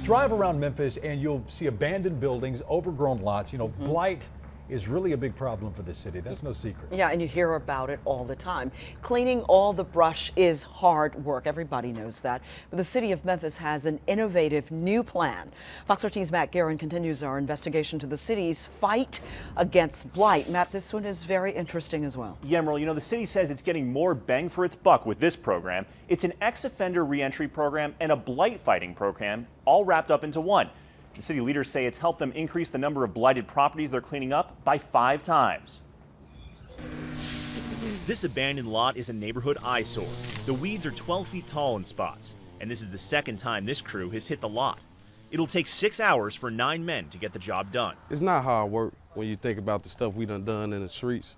Drive around Memphis and you'll see abandoned buildings, overgrown lots. You know, blight is really a big problem for the city. That's no secret. Yeah, and you hear about it all the time. Cleaning all the brush is hard work. Everybody knows that. But the city of Memphis has an innovative new plan. Fox 13's Matt Guerin continues our investigation to the city's fight against blight. Matt, this one is very interesting as well. Yeah, Merle, you know, the city says it's getting more bang for its buck with this program. It's an ex-offender reentry program and a blight fighting program, all wrapped up into one. The city leaders say it's helped them increase the number of blighted properties they're cleaning up by 5 times. This abandoned lot is a neighborhood eyesore. The weeds are 12 feet tall in spots, and this is the second time this crew has hit the lot. It'll take 6 hours for 9 men to get the job done. It's not hard work when you think about the stuff we done in the streets.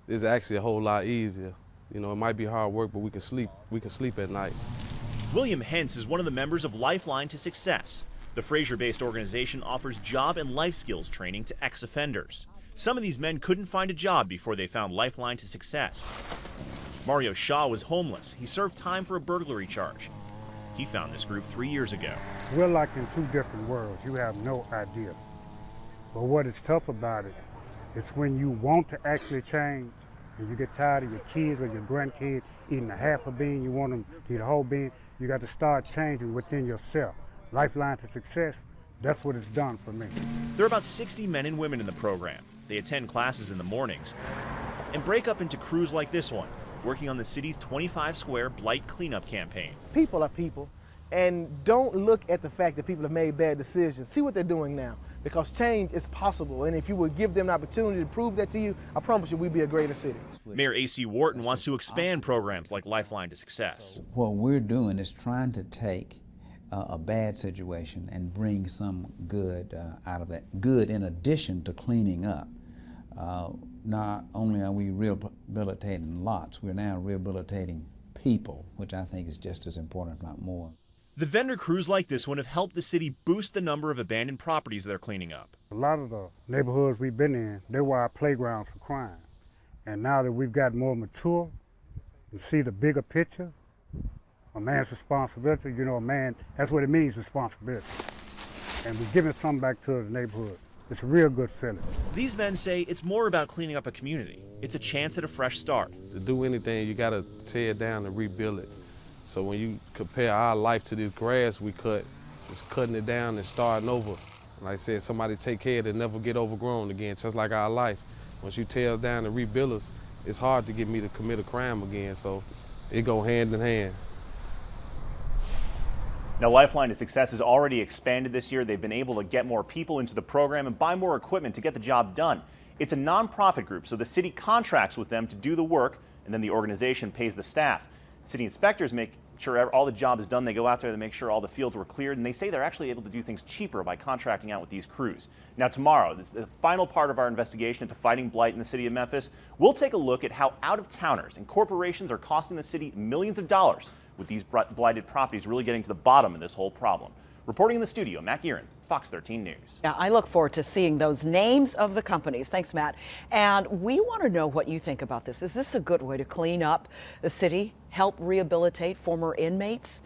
It's actually a whole lot easier. You know, it might be hard work, but we can sleep at night. William Hentz is one of the members of LifeLine to Success. The Fraser-based organization offers job and life skills training to ex-offenders. Some of these men couldn't find a job before they found LifeLine to Success. Mario Shaw was homeless. He served time for a burglary charge. He found this group 3 years ago. We're like in 2 different worlds. You have no idea. But what is tough about it is when you want to actually change and you get tired of your kids or your grandkids eating a half a bean, you want them to eat a whole bean, you got to start changing within yourself. LifeLine to Success, that's what it's done for me. There are about 60 men and women in the program. They attend classes in the mornings and break up into crews like this one, working on the city's 25-square blight cleanup campaign. People are people, and don't look at the fact that people have made bad decisions. See what they're doing now, because change is possible, and if you would give them an opportunity to prove that to you, I promise you we'd be a greater city. Mayor A.C. Wharton wants to expand programs like LifeLine to Success. What we're doing is trying to take a bad situation and bring some good out of that. Good in addition to cleaning up. Not only are we rehabilitating lots, we're now rehabilitating people, which I think is just as important, if not more. The vendor crews like this one have helped the city boost the number of abandoned properties they're cleaning up. A lot of the neighborhoods we've been in, they were our playgrounds for crime. And now that we've got more mature and see the bigger picture, a man's responsibility, you know, a man, that's what it means, responsibility. And we're giving something back to the neighborhood. It's a real good feeling. These men say it's more about cleaning up a community. It's a chance at a fresh start. To do anything, you gotta tear it down and rebuild it. So when you compare our life to this grass we cut, just cutting it down and starting over. Like I said, somebody take care of it and never get overgrown again, just like our life. Once you tear us down and rebuild us, it's hard to get me to commit a crime again, so it go hand in hand. Now, LifeLine to Success has already expanded this year. They've been able to get more people into the program and buy more equipment to get the job done. It's a nonprofit group, so the city contracts with them to do the work, and then the organization pays the staff. City inspectors make sure all the job is done. They go out there to make sure all the fields were cleared, and they say they're actually able to do things cheaper by contracting out with these crews. Now, tomorrow, this is the final part of our investigation into fighting blight in the city of Memphis. We'll take a look at how out-of-towners and corporations are costing the city millions of dollars, with these blighted properties really getting to the bottom of this whole problem. Reporting in the studio, Matt Guerin, Fox 13 News. Yeah, I look forward to seeing those names of the companies. Thanks, Matt. And we want to know what you think about this. Is this a good way to clean up the city, help rehabilitate former inmates?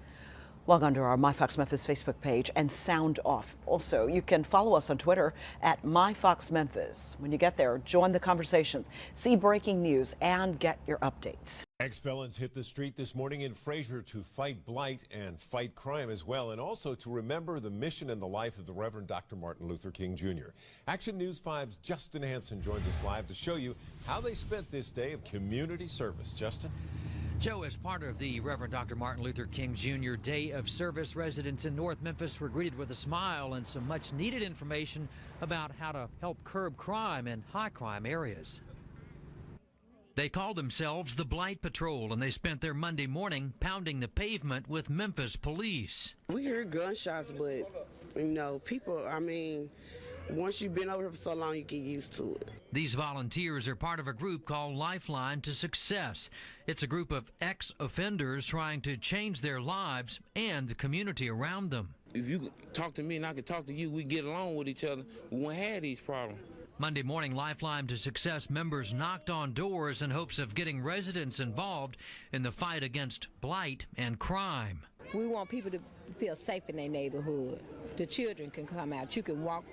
Log on to our MyFox Memphis Facebook page and sound off. Also, you can follow us on Twitter at MyFoxMemphis. When you get there, join the conversations, see breaking news, and get your updates. Ex-felons hit the street this morning in Fraser to fight blight and fight crime as well, and also to remember the mission and the life of the Reverend Dr. Martin Luther King Jr. Action News 5's Justin Hansen joins us live to show you how they spent this day of community service. Justin? Joe, as part of the Reverend Dr. Martin Luther King Jr. Day of Service, residents in North Memphis were greeted with a smile and some much needed information about how to help curb crime in high crime areas. They called themselves the Blight Patrol, and they spent their Monday morning pounding the pavement with Memphis police. We hear gunshots, but, you know, people, I mean, once you've been over here for so long, you get used to it. These volunteers are part of a group called LifeLine to Success. It's a group of ex-offenders trying to change their lives and the community around them. If you talk to me and I can talk to you, we get along with each other. We won't have these problems. Monday morning, LifeLine to Success members knocked on doors in hopes of getting residents involved in the fight against blight and crime. We want people to feel safe in their neighborhood. The children can come out. You can walk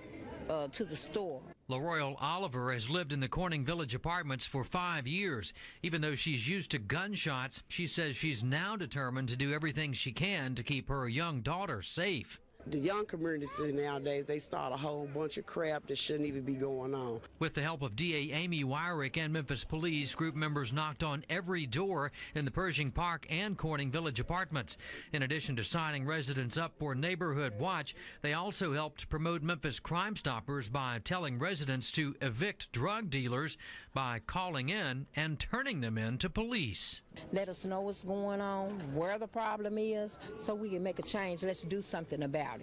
to the store. LaRoyal Oliver has lived in the Corning Village apartments for 5 years. Even though she's used to gunshots, she says she's now determined to do everything she can to keep her young daughter safe. The young community nowadays, they start a whole bunch of crap that shouldn't even be going on. With the help of DA Amy Wyrick and Memphis Police, group members knocked on every door in the Pershing Park and Corning Village apartments. In addition to signing residents up for Neighborhood Watch, they also helped promote Memphis Crime Stoppers by telling residents to evict drug dealers by calling in and turning them in to police. Let us know what's going on, where the problem is, so we can make a change. Let's do something about it.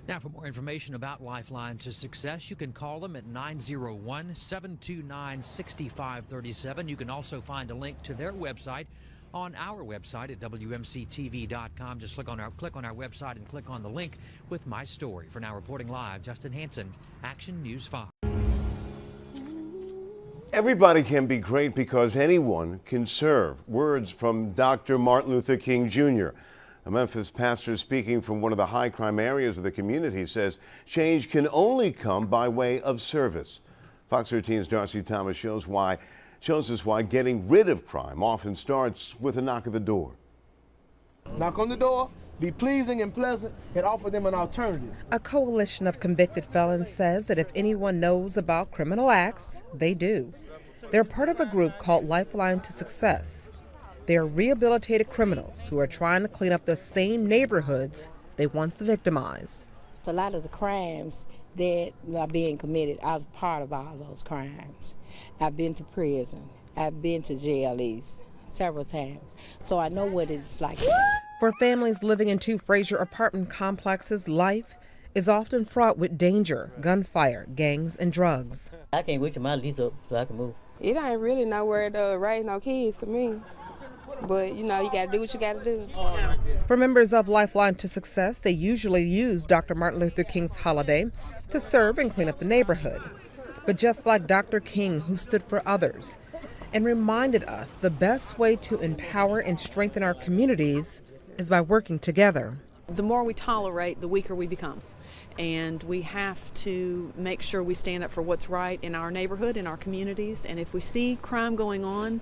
Now, for more information about LifeLine to Success, you can call them at 901-729-6537. You can also find a link to their website on our website at WMCTV.com. Just click on our website and click on the link with my story. For now, reporting live, Justin Hansen, Action News 5. Everybody can be great because anyone can serve. Words from Dr. Martin Luther King Jr. A Memphis pastor speaking from one of the high crime areas of the community says change can only come by way of service. Fox 13's Darcy Thomas shows us why getting rid of crime often starts with a knock at the door. Knock on the door, be pleasing and pleasant, and offer them an alternative. A coalition of convicted felons says that if anyone knows about criminal acts, they do. They're part of a group called LifeLine to Success. They are rehabilitated criminals who are trying to clean up the same neighborhoods they once victimized. A lot of the crimes that are being committed, I was part of all those crimes. I've been to prison. I've been to jail at least several times, so I know what it's like. For families living in 2 Frazier apartment complexes, life is often fraught with danger, gunfire, gangs, and drugs. I can't wait till my lease up so I can move. It ain't really nowhere to raise no kids to me. But, you know, you got to do what you got to do. For members of LifeLine to Success, they usually use Dr. Martin Luther King's holiday to serve and clean up the neighborhood. But just like Dr. King, who stood for others and reminded us the best way to empower and strengthen our communities is by working together. The more we tolerate, the weaker we become. And we have to make sure we stand up for what's right in our neighborhood, in our communities. And if we see crime going on,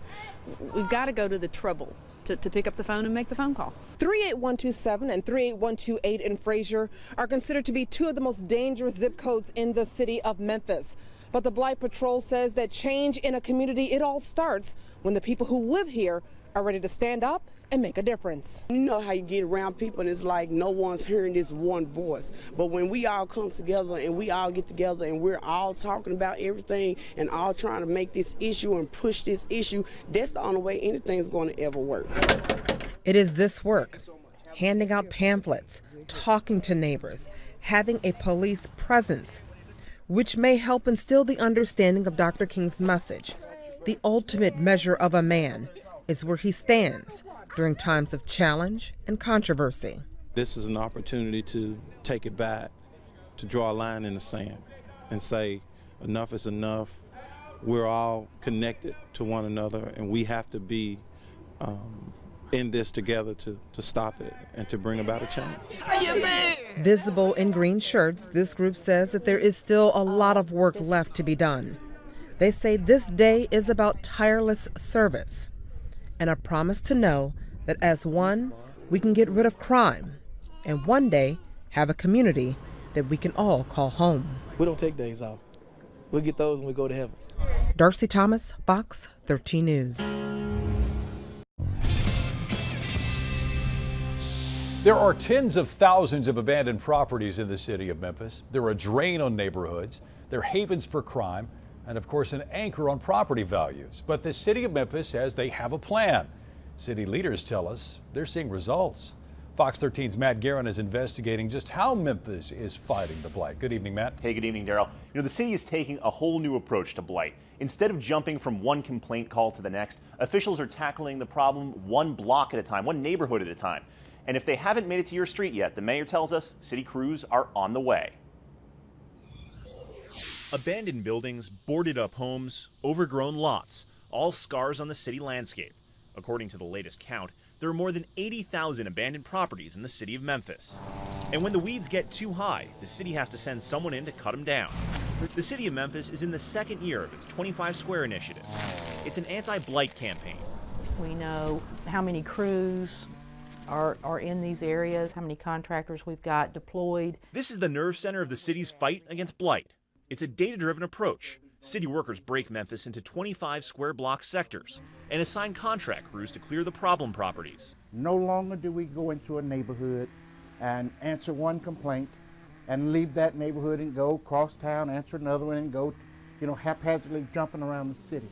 we've got to go to the trouble to pick up the phone and make the phone call. 38127 and 38128 in Frazier are considered to be 2 of the most dangerous zip codes in the city of Memphis. But the Blight Patrol says that change in a community, it all starts when the people who live here are ready to stand up and make a difference. You know how you get around people and it's like no one's hearing this one voice. But when we all come together and we all get together and we're all talking about everything and all trying to make this issue and push this issue, that's the only way anything's going to ever work. It is this work, handing out pamphlets, talking to neighbors, having a police presence, which may help instill the understanding of Dr. King's message. The ultimate measure of a man is where he stands during times of challenge and controversy. This is an opportunity to take it back, to draw a line in the sand and say enough is enough. We're all connected to one another and we have to be in this together to stop it and to bring about a change. Visible in green shirts, this group says that there is still a lot of work left to be done. They say this day is about tireless service and a promise to know that as one, we can get rid of crime and one day have a community that we can all call home. We don't take days off. We'll get those when we go to heaven. Darcy Thomas, Fox 13 News. There are tens of thousands of abandoned properties in the city of Memphis. They're a drain on neighborhoods. They're havens for crime and, of course, an anchor on property values. But the city of Memphis says they have a plan. City leaders tell us they're seeing results. Fox 13's Matt Guerin is investigating just how Memphis is fighting the blight. Good evening, Matt. Hey, good evening, Daryl. You know, the city is taking a whole new approach to blight. Instead of jumping from one complaint call to the next, officials are tackling the problem one block at a time, one neighborhood at a time. And if they haven't made it to your street yet, the mayor tells us city crews are on the way. Abandoned buildings, boarded up homes, overgrown lots, all scars on the city landscape. According to the latest count, there are more than 80,000 abandoned properties in the city of Memphis. And when the weeds get too high, the city has to send someone in to cut them down. The city of Memphis is in the second year of its 25 Square initiative. It's an anti-blight campaign. We know how many crews are in these areas, how many contractors we've got deployed. This is the nerve center of the city's fight against blight. It's a data-driven approach. City workers break Memphis into 25 square block sectors and assign contract crews to clear the problem properties. No longer do we go into a neighborhood and answer one complaint and leave that neighborhood and go cross town, answer another one, and go, haphazardly jumping around the city.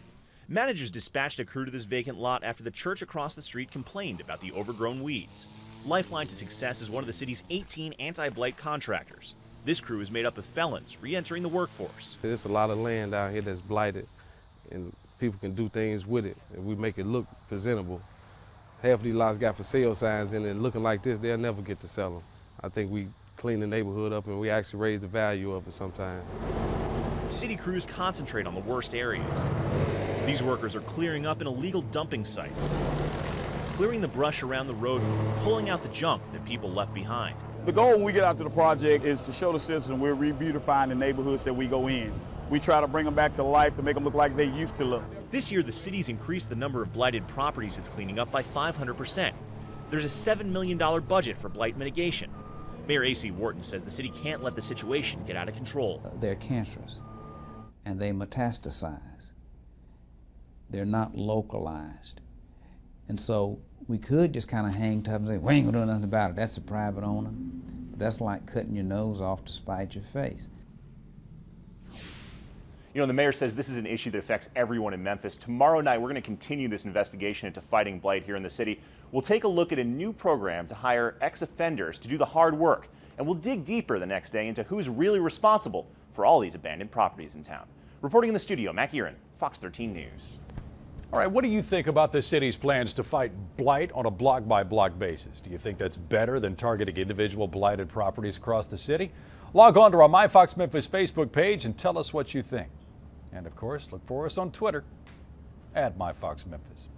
Managers dispatched a crew to this vacant lot after the church across the street complained about the overgrown weeds. LifeLine to Success is one of the city's 18 anti-blight contractors. This crew is made up of felons re-entering the workforce. There's a lot of land out here that's blighted, and people can do things with it, and we make it look presentable. Half of these lots got for sale signs in it, and looking like this, they'll never get to sell them. I think we clean the neighborhood up, and we actually raise the value of it sometimes. City crews concentrate on the worst areas. These workers are clearing up an illegal dumping site, clearing the brush around the road, pulling out the junk that people left behind. The goal when we get out to the project is to show the citizens we're re-beautifying the neighborhoods that we go in. We try to bring them back to life to make them look like they used to look. This year, the city's increased the number of blighted properties it's cleaning up by 500%. There's a $7 million budget for blight mitigation. Mayor A.C. Wharton says the city can't let the situation get out of control. They're cancerous, and they metastasize. They're not localized. And so we could just kind of hang tough and say, we ain't gonna do nothing about it. That's a private owner. But that's like cutting your nose off to spite your face. The mayor says this is an issue that affects everyone in Memphis. Tomorrow night, we're going to continue this investigation into fighting blight here in the city. We'll take a look at a new program to hire ex-offenders to do the hard work. And we'll dig deeper the next day into who's really responsible for all these abandoned properties in town. Reporting in the studio, Matt Gearin, Fox 13 News. All right, what do you think about the city's plans to fight blight on a block-by-block basis? Do you think that's better than targeting individual blighted properties across the city? Log on to our MyFox Memphis Facebook page and tell us what you think. And of course, look for us on Twitter at MyFoxMemphis.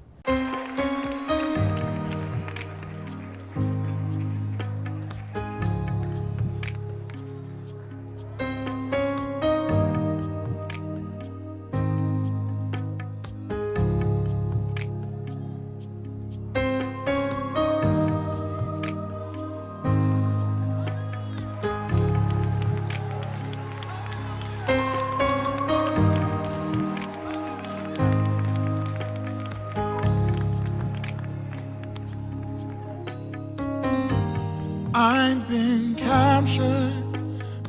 I've been captured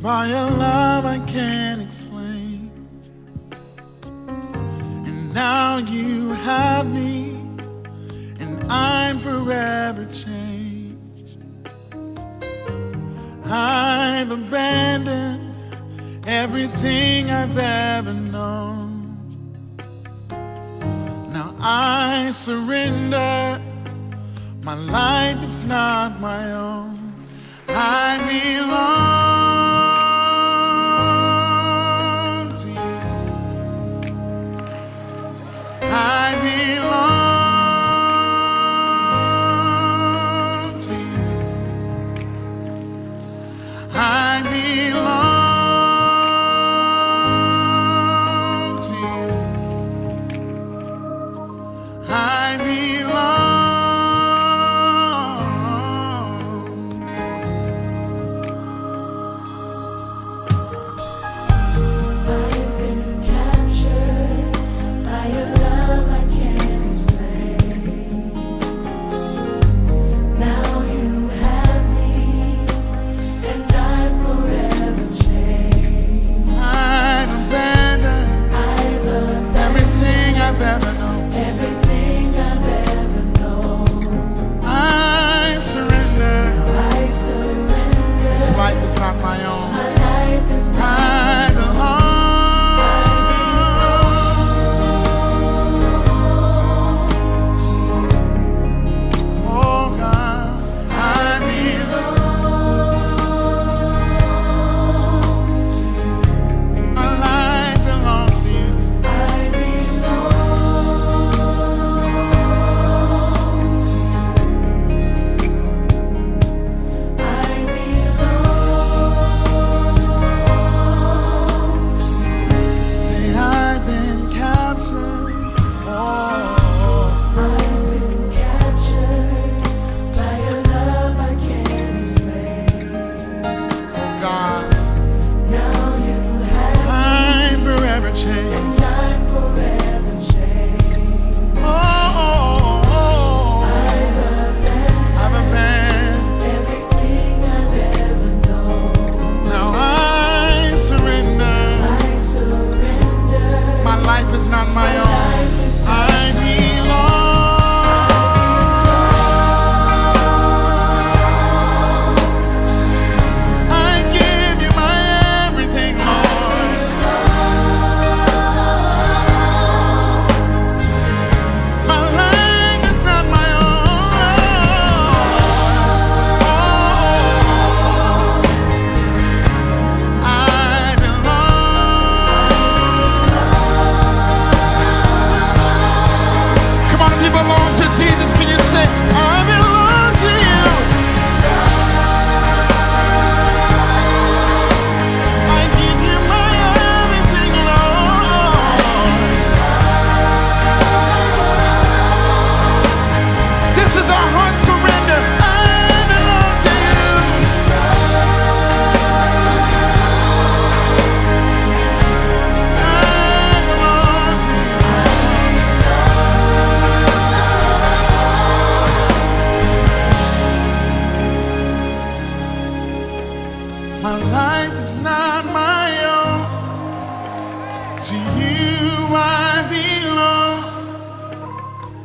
by a love I can't explain, and now you have me, and I'm forever changed. I've abandoned everything I've ever known. Now I surrender, my life is not my own. I belong to you. I belong to you. I belong to you. I belong.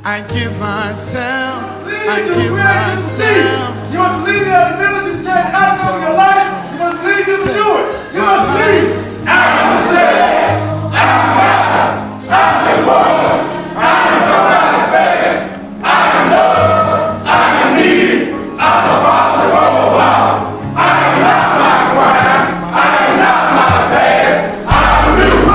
I give myself. I give myself. You must believe in your ability to take action in your life. You must believe you can do it. You must believe. I'm saved. I'm not. I'm born. I'm somebody special. I'm loved. I'm needed. I'm a possible wow. I am not my crime. I am not my past. I'm new.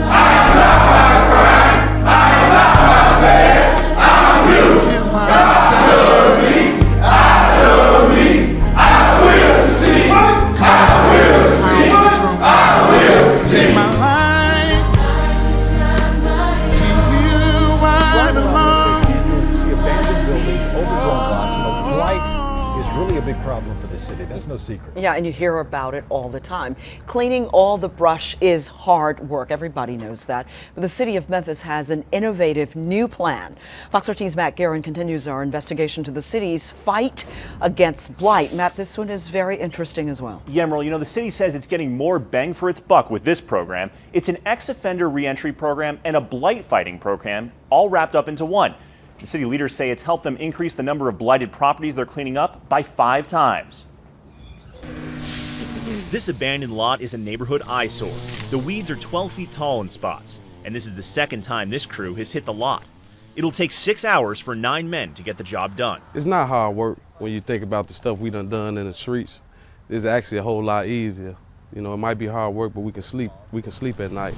I am not my crime. I am not my past. I'm new. God loves me. I love me. I will succeed. I will succeed. I will succeed. My life to you I belong. You see abandoned buildings, overgrown lots, blight is really a big problem for the city. That's no secret. Yeah, and you hear about it all the time. Cleaning all the brush is hard work. Everybody knows that. But the city of Memphis has an innovative new plan. Fox 13's Matt Guerin continues our investigation to the city's fight against blight. Matt, this one is very interesting as well. Yeah, Emerald, you know, the city says it's getting more bang for its buck with this program. It's an ex-offender reentry program and a blight fighting program, all wrapped up into one. The city leaders say it's helped them increase the number of blighted properties they're cleaning up by 5 times. This abandoned lot is a neighborhood eyesore. The weeds are 12 feet tall in spots, and this is the second time this crew has hit the lot. It'll take 6 hours for 9 men to get the job done. It's not hard work when you think about the stuff we done in the streets. It's actually a whole lot easier. You know, it might be hard work, but we can sleep at night.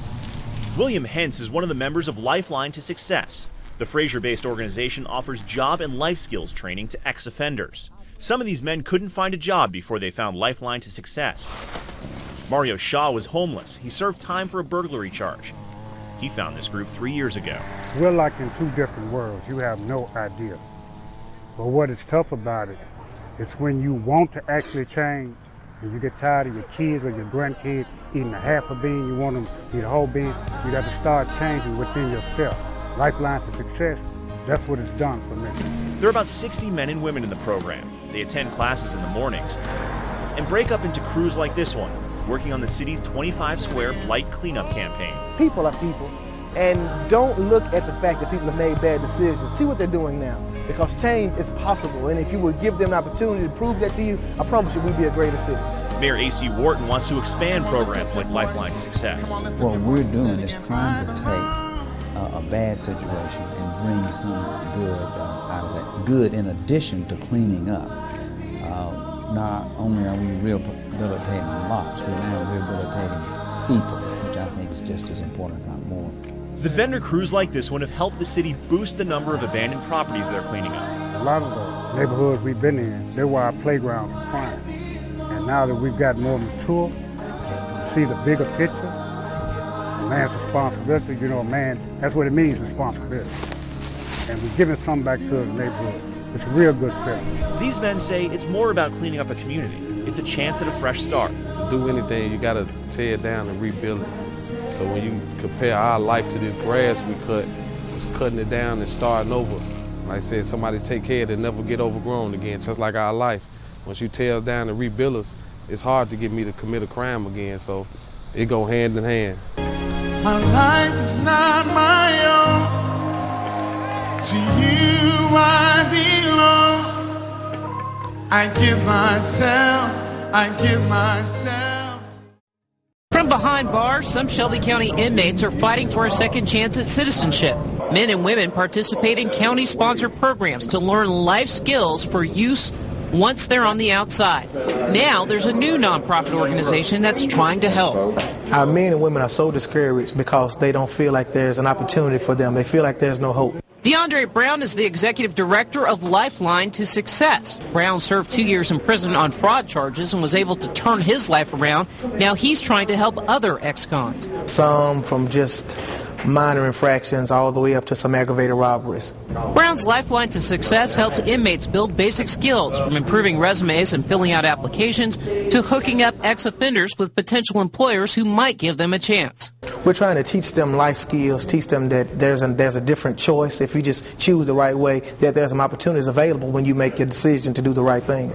William Hentz is one of the members of LifeLine to Success. The Fraser-based organization offers job and life skills training to ex-offenders. Some of these men couldn't find a job before they found LifeLine to Success. Mario Shaw was homeless. He served time for a burglary charge. He found this group 3 years ago. We're like in 2 different worlds. You have no idea. But what is tough about it is when you want to actually change and you get tired of your kids or your grandkids eating a half a bean, you want them to eat a whole bean, you got to start changing within yourself. LifeLine to Success, that's what it's done for me. There are about 60 men and women in the program. They attend classes in the mornings and break up into crews like this one, working on the city's 25-square blight cleanup campaign. People are people, and don't look at the fact that people have made bad decisions. See what they're doing now, because change is possible, and if you would give them an opportunity to prove that to you, I promise you we'd be a great assistant. Mayor A.C. Wharton wants to expand programs like LifeLine to Success. What we're doing is trying to take a bad situation and bring some good out of that. Good in addition to cleaning up. Not only are we rehabilitating lots, we're now rehabilitating people, which I think is just as important, if not more. The vendor crews like this one have helped the city boost the number of abandoned properties they're cleaning up. A lot of the neighborhoods we've been in, they were our playgrounds for crime. And now that we've got more mature, we see the bigger picture, man's responsibility, you know, man, that's what it means, responsibility. And we're giving something back to the neighborhood. It's a real good feeling. These men say it's more about cleaning up a community. It's a chance at a fresh start. To do anything, you gotta tear it down and rebuild it. So when you compare our life to this grass we cut, just cutting it down and starting over. Like I said, somebody take care of it and never get overgrown again, just like our life. Once you tear us down and rebuild us, it's hard to get me to commit a crime again, so it go hand in hand. My life is not my own. To you I belong. I give myself. From behind bars, some Shelby County inmates are fighting for a second chance at citizenship. Men and women participate in county-sponsored programs to learn life skills for use once they're on the outside. Now there's a new nonprofit organization that's trying to help. Our men and women are so discouraged because they don't feel like there's an opportunity for them. They feel like there's no hope. DeAndre Brown is the executive director of LifeLine to Success. Brown served 2 years in prison on fraud charges and was able to turn his life around. Now he's trying to help other ex-cons. Some from just minor infractions all the way up to some aggravated robberies. Brown's LifeLine to Success helps inmates build basic skills, from improving resumes and filling out applications to hooking up ex-offenders with potential employers who might give them a chance. We're trying to teach them life skills, teach them that there's a different choice. If you just choose the right way, that there's some opportunities available when you make your decision to do the right thing.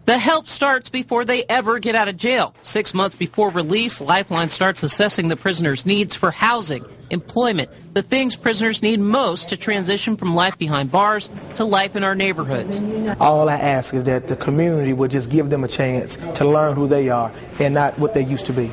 The help starts before they ever get out of jail. 6 months before release, LifeLine starts assessing the prisoner's needs for housing, employment, the things prisoners need most to transition from life behind bars to life in our neighborhoods. All I ask is that the community would just give them a chance to learn who they are and not what they used to be.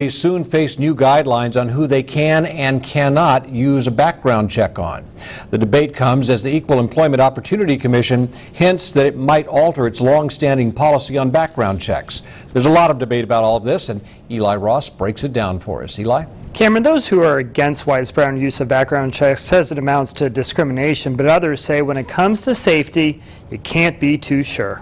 They soon face new guidelines on who they can and cannot use a background check on. The debate comes as the Equal Employment Opportunity Commission hints that it might alter its long-standing policy on background checks. There's a lot of debate about all of this, and Eli Ross breaks it down for us. Eli? Cameron, those who are against widespread use of background checks says it amounts to discrimination, but others say when it comes to safety, you can't be too sure.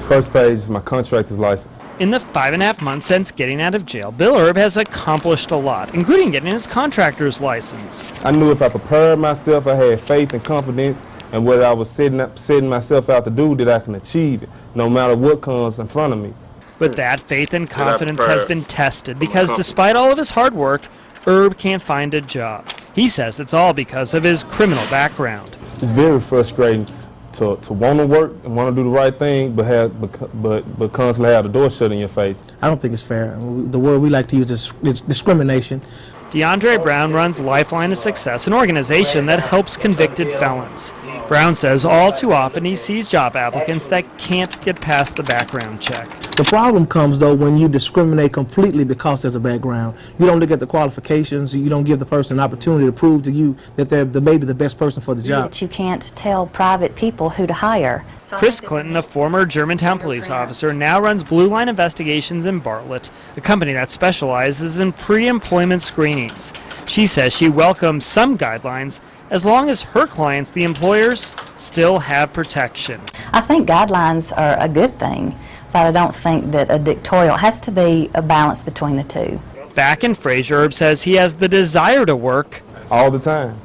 First page is my contractor's license. In the 5.5 months since getting out of jail, Bill Erb has accomplished a lot, including getting his contractor's license. I knew if I prepared myself, I had faith and confidence, and what I was setting myself out to do, that I can achieve it, no matter what comes in front of me. But that faith and confidence has been tested because despite all of his hard work, Erb can't find a job. He says it's all because of his criminal background. It's very frustrating to want to work and want to do the right thing, but constantly have the door shut in your face. I don't think it's fair. The word we like to use is discrimination. DeAndre Brown runs LifeLine to Success, an organization that helps convicted felons. Brown says all too often he sees job applicants that can't get past the background check. The problem comes, though, when you discriminate completely because there's a background. You don't look at the qualifications. You don't give the person an opportunity to prove to you that they're maybe the best person for the job. You can't tell private people who to hire. Chris Clinton, a former Germantown police officer, now runs Blue Line Investigations in Bartlett, a company that specializes in pre-employment screenings. She says she welcomes some guidelines as long as her clients, the employers, still have protection. I think guidelines are a good thing, but I don't think that a dictatorial has to be a balance between the two. Back in Fraser, Erb says he has the desire to work. All the time.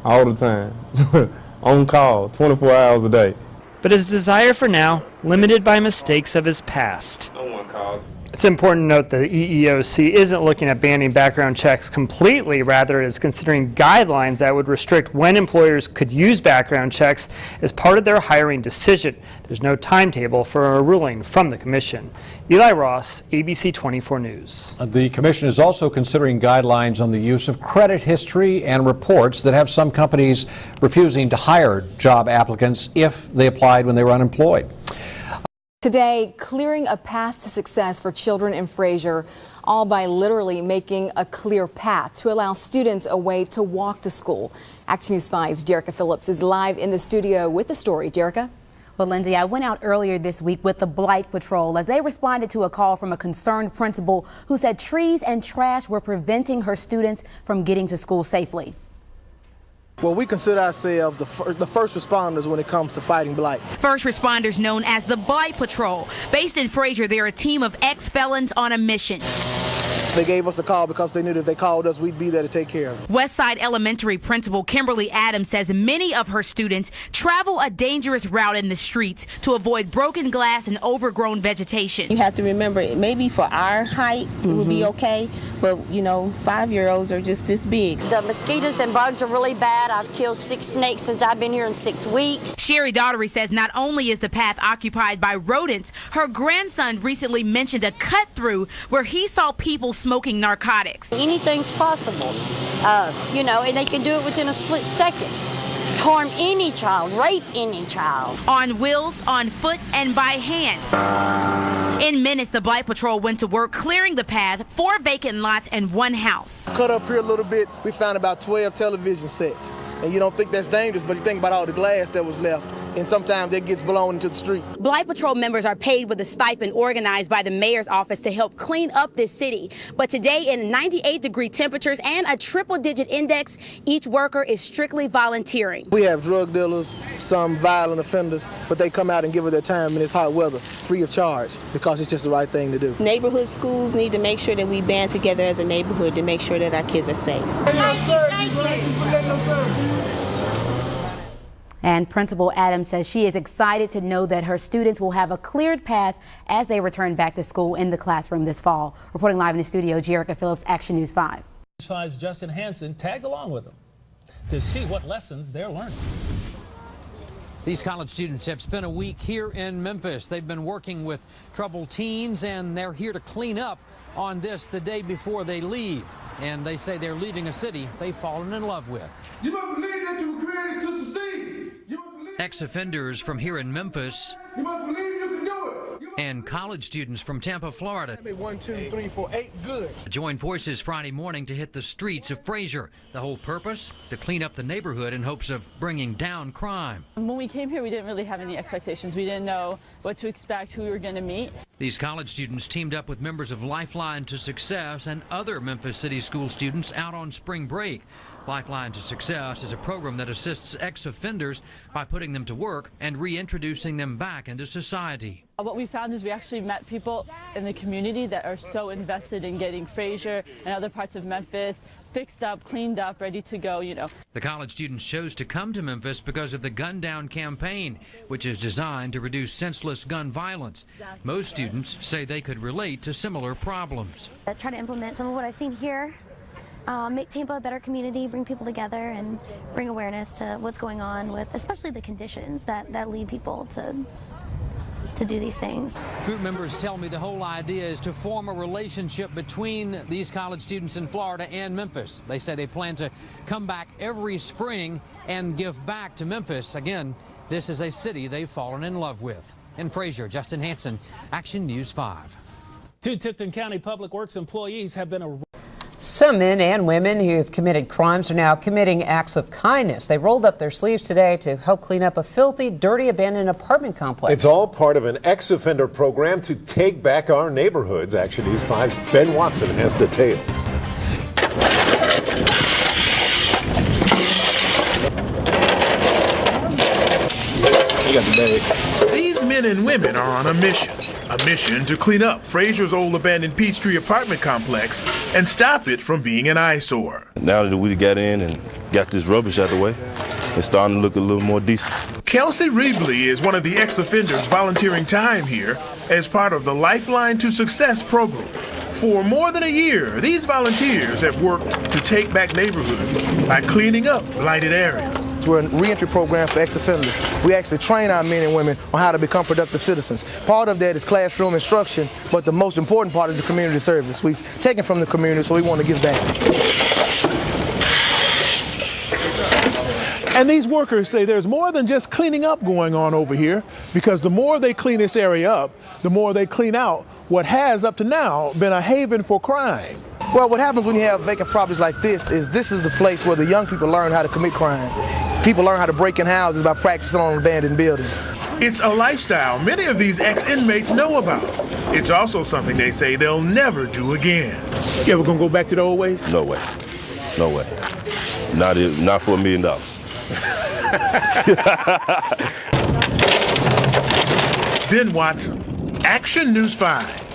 All the time. On call, 24 hours a day. But his desire for now, limited by mistakes of his past. It's important to note that the EEOC isn't looking at banning background checks completely. Rather, it is considering guidelines that would restrict when employers could use background checks as part of their hiring decision. There's no timetable for a ruling from the commission. Eli Ross, ABC 24 News. The commission is also considering guidelines on the use of credit history and reports that have some companies refusing to hire job applicants if they applied when they were unemployed. Today, clearing a path to success for children in Fraser, all by literally making a clear path to allow students a way to walk to school. Action News 5's Jerica Phillips is live in the studio with the story. Jerica? Well, Lindsay, I went out earlier this week with the Blight Patrol as they responded to a call from a concerned principal who said trees and trash were preventing her students from getting to school safely. Well, we consider ourselves the first responders when it comes to fighting blight. First responders known as the Blight Patrol. Based in Fraser, they're a team of ex-felons on a mission. They gave us a call because they knew that if they called us, we'd be there to take care of them. Westside Elementary Principal Kimberly Adams says many of her students travel a dangerous route in the streets to avoid broken glass and overgrown vegetation. You have to remember, maybe for our height, it would be okay, but, you know, 5-year-olds are just this big. The mosquitoes and bugs are really bad. I've killed 6 snakes since I've been here in 6 weeks. Sherry Daughtery says not only is the path occupied by rodents, her grandson recently mentioned a cut-through where he saw people smoking narcotics. Anything's possible, you know, and they can do it within a split second. Harm any child, rape any child. On wheels, on foot, and by hand. In minutes, the Blight Patrol went to work clearing the path, 4 vacant lots and 1 house. Cut up here a little bit, we found about 12 television sets. And you don't think that's dangerous, but you think about all the glass that was left, and sometimes it gets blown into the street. Blight Patrol members are paid with a stipend organized by the mayor's office to help clean up this city. But today, in 98-degree temperatures and a triple-digit index, each worker is strictly volunteering. We have drug dealers, some violent offenders, but they come out and give it their time in this hot weather, free of charge, because it's just the right thing to do. Neighborhood schools need to make sure that we band together as a neighborhood to make sure that our kids are safe. And Principal Adams says she is excited to know that her students will have a cleared path as they return back to school in the classroom this fall. Reporting live in the studio, Jerica Phillips, Action News 5. News 5's Justin Hansen tagged along with them to see what lessons they're learning. These college students have spent a week here in Memphis. They've been working with troubled teens, and they're here to clean up on this the day before they leave. And they say they're leaving a city they've fallen in love with. You must believe that you were created to succeed. Ex-offenders from here in Memphis You must believe you can do it. and college students from Tampa, Florida 1, 2, 3, 4, 8, good. joined forces Friday morning to hit the streets of Frazier. The whole purpose? To clean up the neighborhood in hopes of bringing down crime. When we came here, we didn't really have any expectations. We didn't know what to expect, who we were going to meet. These college students teamed up with members of LifeLine to Success and other Memphis City School students out on spring break. LifeLine to Success is a program that assists ex-offenders by putting them to work and reintroducing them back into society. What we found is we actually met people in the community that are so invested in getting Frazier and other parts of Memphis fixed up, cleaned up, ready to go, you know. The college students chose to come to Memphis because of the Gun Down campaign, which is designed to reduce senseless gun violence. Most students say they could relate to similar problems. I try to implement some of what I've seen here, make Tampa a better community, bring people together, and bring awareness to what's going on with especially the conditions that lead people to do these things. Group members tell me the whole idea is to form a relationship between these college students in Florida and Memphis. They say they plan to come back every spring and give back to Memphis. Again, this is a city they've fallen in love with. In Frazier, Justin Hansen, Action News 5. 2 Tipton County Public Works employees have been arrested. Some men and women who have committed crimes are now committing acts of kindness. They rolled up their sleeves today to help clean up a filthy, dirty, abandoned apartment complex. It's all part of an ex-offender program to take back our neighborhoods. Action News 5's Ben Watson has details. You got the bag. These men and women are on a mission to clean up Frazier's old abandoned Peachtree apartment complex and stop it from being an eyesore. Now that we got in and got this rubbish out the way, it's starting to look a little more decent. Kelsey Reebley is one of the ex-offenders volunteering time here as part of the LifeLine to Success program. For more than a year, these volunteers have worked to take back neighborhoods by cleaning up blighted areas. We're a reentry program for ex-offenders. We actually train our men and women on how to become productive citizens. Part of that is classroom instruction, but the most important part is the community service. We've taken from the community, so we want to give back. And these workers say there's more than just cleaning up going on over here, because the more they clean this area up, the more they clean out what has up to now been a haven for crime. Well, what happens when you have vacant properties like this is the place where the young people learn how to commit crime. People learn how to break in houses by practicing on abandoned buildings. It's a lifestyle many of these ex-inmates know about. It's also something they say they'll never do again. You ever gonna go back to the old ways? No way. No way. Not for $1 million. Ben Watson, Action News 5.